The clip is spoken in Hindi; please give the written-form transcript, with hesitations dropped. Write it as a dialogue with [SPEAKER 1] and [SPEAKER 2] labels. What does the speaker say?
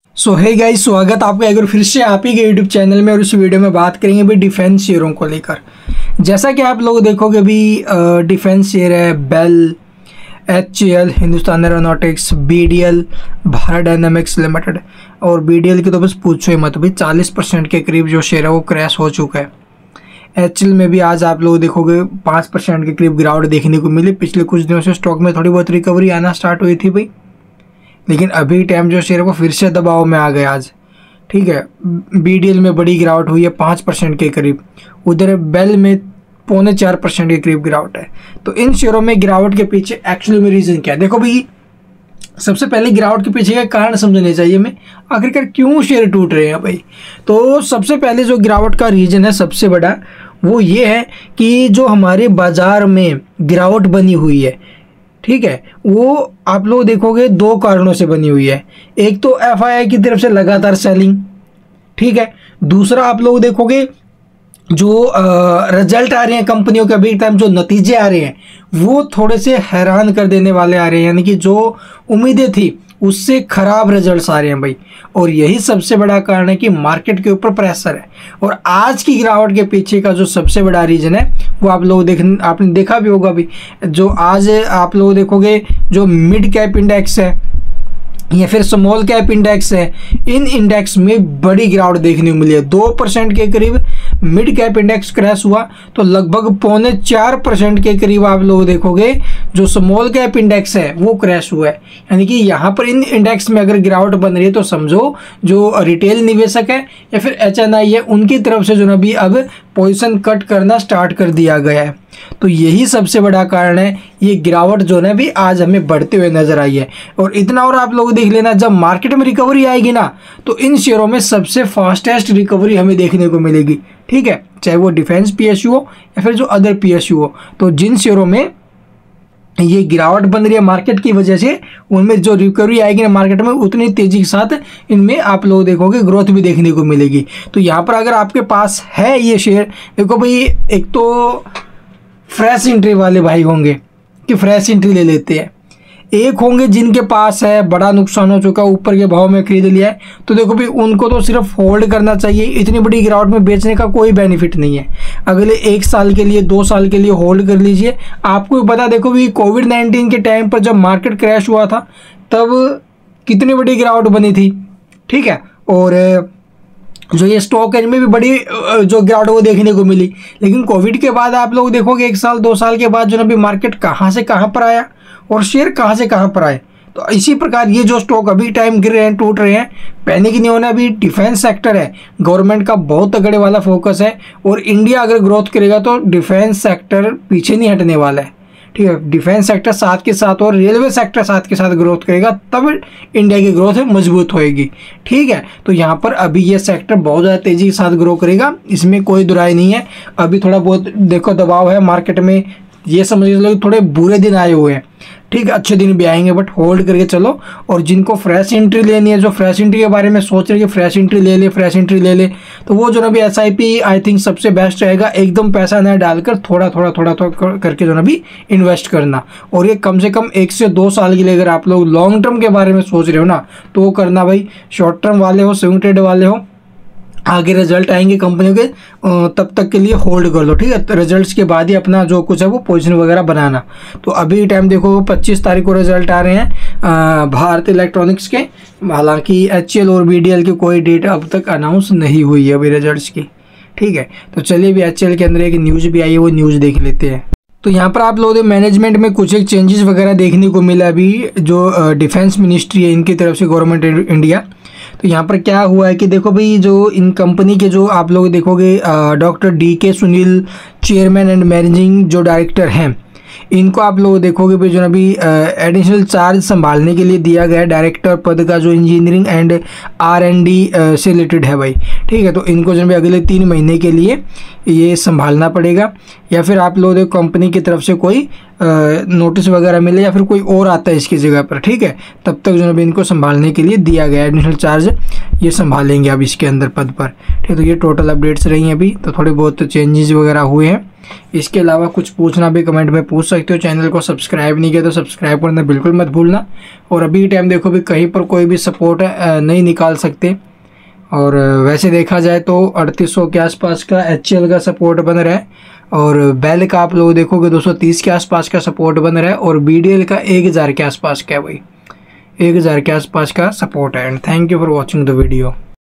[SPEAKER 1] सो हे गाइस, स्वागत आपका एक बार फिर से आप ही के यूट्यूब चैनल में। और इस वीडियो में बात करेंगे अभी डिफेंस शेयरों को लेकर। जैसा कि आप लोग देखोगे अभी डिफेंस शेयर है BEL, HCL, Hindustan aeronautics, BDL, Bharat dynamics limited. और BDL की तो बस पूछो ही मत, अभी 40% के करीब जो शेयर है वो क्रैश हो चुका है। HCL में भी आज आप लोग देखोगे 5% के करीब गिरावट देखने को मिली। पिछले कुछ दिनों से स्टॉक में थोड़ी बहुत रिकवरी आना स्टार्ट हुई थी भाई, लेकिन अभी टाइम जो शेयर है वो फिर से दबाव में आ गया आज। ठीक है, BDL में बड़ी गिरावट हुई है 5% के करीब, उधर बेल में 3.25% के करीब गिरावट है। तो इन शेयरों में गिरावट के पीछे एक्चुअली में रीज़न क्या है? देखो भाई, सबसे पहले गिरावट के पीछे का कारण समझने चाहिए हमें, आखिरकार क्यों शेयर टूट रहे हैं भाई। तो सबसे पहले जो गिरावट का रीज़न है सबसे बड़ा, वो ये है कि जो हमारे बाज़ार में गिरावट बनी हुई है, ठीक है, वो आप लोग देखोगे दो कारणों से बनी हुई है। एक तो FII की तरफ से लगातार सेलिंग, ठीक है। दूसरा आप लोग देखोगे जो रिजल्ट आ रहे हैं कंपनियों के, अभी टाइम जो नतीजे आ रहे हैं वो थोड़े से हैरान कर देने वाले आ रहे हैं, यानी कि जो उम्मीदें थी उससे खराब रिजल्ट्स आ रहे हैं भाई। और यही सबसे बड़ा कारण है कि मार्केट के ऊपर प्रेशर है। और आज की गिरावट के पीछे का जो सबसे बड़ा रीज़न है वो आप लोग आपने देखा भी होगा भाई। जो आज आप लोग देखोगे जो मिड कैप इंडेक्स है या फिर स्मॉल कैप इंडेक्स है, इन इंडेक्स में बड़ी गिरावट देखने को मिली है। 2% के करीब मिड कैप इंडेक्स क्रैश हुआ, तो लगभग 3.25% के करीब आप लोग देखोगे जो स्मॉल कैप इंडेक्स है वो क्रैश हुआ है। यानी कि यहाँ पर इन इंडेक्स में अगर गिरावट बन रही है तो समझो जो रिटेल निवेशक है या फिर HNI है, उनकी तरफ से जो ना भी अब पोजीशन कट करना स्टार्ट कर दिया गया है। तो यही सबसे बड़ा कारण है, ये गिरावट जो है भी आज हमें बढ़ते हुए नजर आई है। और इतना और आप लोग देख लेना, जब मार्केट में रिकवरी आएगी ना तो इन शेयरों में सबसे फास्टेस्ट रिकवरी हमें देखने को मिलेगी, ठीक है, चाहे वो डिफेंस PSU हो या फिर जो अदर PSU हो। तो जिन शेयरों में ये गिरावट बन रही है मार्केट की वजह से, उनमें जो रिकवरी आएगी ना मार्केट में, उतनी तेजी के साथ इनमें आप लोग देखोगे ग्रोथ भी देखने को मिलेगी। तो यहाँ पर अगर आपके पास है ये शेयर, देखो भाई, एक तो फ्रेश एंट्री वाले भाई होंगे कि फ्रेश एंट्री ले लेते हैं, एक होंगे जिनके पास है बड़ा नुकसान हो चुका, ऊपर के भाव में खरीद लिया है, तो देखो भाई उनको तो सिर्फ होल्ड करना चाहिए। इतनी बड़ी गिरावट में बेचने का कोई बेनिफिट नहीं है। अगले 1 साल के लिए 2 साल के लिए होल्ड कर लीजिए। आपको पता, देखो भाई कोविड-19 के टाइम पर जब मार्केट क्रैश हुआ था तब कितनी बड़ी गिरावट बनी थी, ठीक है। और जो ये स्टॉक है इनमें भी बड़ी जो गिरावट वो देखने को मिली। लेकिन कोविड के बाद आप लोग देखोगे 1 साल 2 साल के बाद जो ना भी मार्केट कहाँ से कहाँ पर आया और शेयर कहाँ से कहाँ पर आए। तो इसी प्रकार ये जो स्टॉक अभी टाइम गिर रहे हैं, टूट रहे हैं, पैनिक नहीं होना। अभी डिफेंस सेक्टर है, गवर्नमेंट का बहुत तगड़े वाला फोकस है, और इंडिया अगर ग्रोथ करेगा तो डिफेंस सेक्टर पीछे नहीं हटने वाला है, ठीक है। डिफेंस सेक्टर साथ के साथ और रेलवे सेक्टर साथ के साथ ग्रोथ करेगा, तब इंडिया की ग्रोथ मजबूत होएगी, ठीक है। तो यहाँ पर अभी ये सेक्टर बहुत ज़्यादा तेज़ी के साथ ग्रो करेगा, इसमें कोई दुराई नहीं है। अभी थोड़ा बहुत देखो दबाव है मार्केट में, ये समझ लो थोड़े बुरे दिन आए हुए हैं, ठीक है, अच्छे दिन भी आएंगे, बट होल्ड करके चलो। और जिनको फ्रेश एंट्री लेनी है, जो फ्रेश एंट्री के बारे में सोच रहे हैं कि फ्रेश एंट्री ले ले, फ्रेश एंट्री ले ले, तो वो जो ना भी SIP आई थिंक सबसे बेस्ट रहेगा। एकदम पैसा न डालकर थोड़ा थोड़ा करके जो ना भी इन्वेस्ट करना। और ये कम से कम 1 से 2 साल के लिए अगर आप लोग लॉन्ग टर्म के बारे में सोच रहे हो ना तो वो करना भाई। शॉर्ट टर्म वाले हो, स्विंग ट्रेड वाले हो, आगे रिजल्ट आएंगे कंपनियों के, तब तक के लिए होल्ड कर लो, ठीक है। तो रिजल्ट्स के बाद ही अपना जो कुछ है वो पोजीशन वगैरह बनाना। तो अभी टाइम देखो 25 तारीख को रिजल्ट आ रहे हैं भारत इलेक्ट्रॉनिक्स के। हालांकि HCL और BDL की कोई डेट अब तक अनाउंस नहीं हुई है अभी रिजल्ट्स की, ठीक है। तो चलिए अभी HCL के अंदर एक न्यूज़ भी आई है, वो न्यूज़ देख लेते हैं। तो यहाँ पर आप लोगों मैनेजमेंट में कुछ एक चेंजेस वगैरह देखने को मिला अभी, जो डिफेंस मिनिस्ट्री है इनकी तरफ से, गवर्नमेंट इंडिया। तो यहाँ पर क्या हुआ है कि देखो भाई, जो इन कंपनी के जो आप लोग देखोगे doctor DK Sunil chairman and managing जो डायरेक्टर हैं, इनको आप लोग देखोगे भाई जो अभी एडिशनल चार्ज संभालने के लिए दिया गया है, डायरेक्टर पद का, जो इंजीनियरिंग एंड R&D से रिलेटेड है भाई, ठीक है। तो इनको जो अगले 3 महीने के लिए ये संभालना पड़ेगा, या फिर आप लोग कंपनी की तरफ से कोई नोटिस वगैरह मिले या फिर कोई और आता है इसकी जगह पर, ठीक है, तब तक जो है इनको संभालने के लिए दिया गया एडिशनल चार्ज ये संभालेंगे अब इसके अंदर पद पर, ठीक है। तो ये टोटल अपडेट्स रही हैं अभी, तो थोड़े बहुत चेंजेस वगैरह हुए हैं। इसके अलावा कुछ पूछना भी कमेंट में पूछ सकते हो। चैनल को सब्सक्राइब नहीं किया तो सब्सक्राइब करना बिल्कुल मत भूलना। और अभी टाइम देखो भी कहीं पर कोई भी सपोर्ट नहीं निकाल सकते, और वैसे देखा जाए तो 3800 के आसपास का HCL का सपोर्ट बन रहा है, और बेल का आप लोग देखोगे 230 के आसपास का सपोर्ट बन रहा है, और BDL का 1000 के आसपास का है भाई, 1000 के आसपास का सपोर्ट है। And thank you for watching the video.